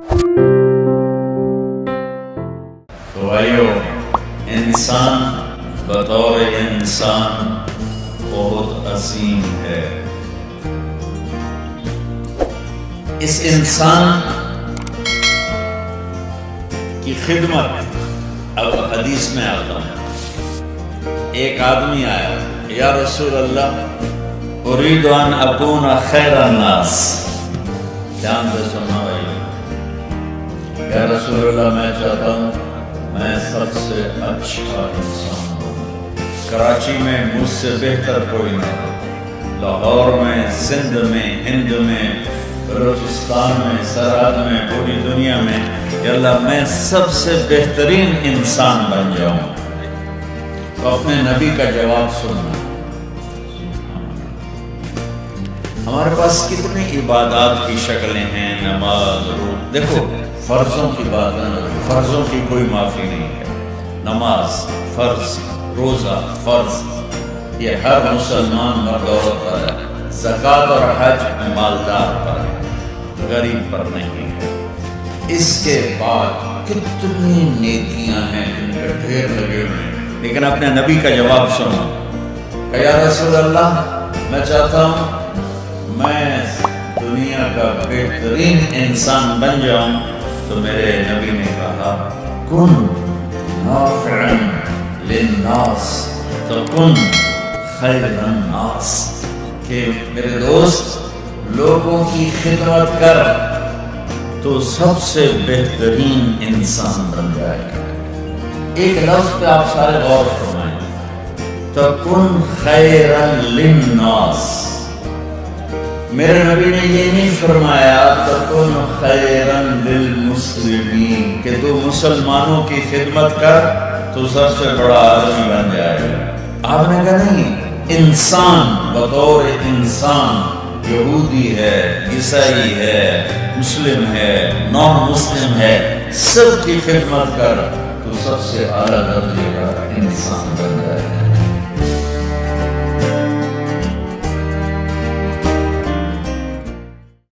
تو بھائیو، انسان بطور انسان بہت عظیم ہے. اس انسان کی خدمت، اب حدیث میں آتا ہوں. ایک آدمی آیا، یا رسول اللہ اريد ان اكون خیر الناس. دھیان سے سننا بھائی. یا رسول اللہ میں چاہتا ہوں میں سب سے اچھا انسان ہوں. کراچی میں مجھ سے بہتر کوئی نہیں. لاہور میں، سندھ میں، ہند میں، بلوچستان میں، سرحد میں، پوری دنیا میں، یا اللہ میں سب سے بہترین انسان بن جاؤں. تو اپنے نبی کا جواب سننا. ہمارے پاس کتنی عبادات کی شکلیں ہیں، نماز، روزہ. دیکھو فرضوں کی بات ہے، فرضوں کی کوئی معافی نہیں ہے. نماز فرض، روزہ فرض، یہ ہر مسلمان مرد عورت پر ہے. زکوٰۃ اور حج مالدار پر ہے، غریب پر نہیں ہے. اس کے بعد کتنی نیکیاں ہیں جن کے ڈھیر لگے ہوئے ہیں. لیکن اپنے نبی کا جواب سنو کہ یا رسول اللہ میں چاہتا ہوں میں دنیا کا بہترین انسان بن جاؤں. تو میرے نبی نے کہا کن نافعا للناس تکن خیر الناس، کہ میرے دوست لوگوں کی خدمت کر تو سب سے بہترین انسان بن جائے گا. ایک لفظ پہ آپ سارے غور فرمائیں، تکن خیرا للناس. میرے نبی نے یہ نہیں فرمایا تکن خیرا للمسلمین کہ تو مسلمانوں کی خدمت کر تو سب سے بڑا آدمی بن جائے گا. آپ نے کہا نہیں، انسان بطور انسان، یہودی ہے، عیسائی ہے، مسلم ہے، نان مسلم ہے، سب کی خدمت کر تو سب سے اعلیٰ درجے کا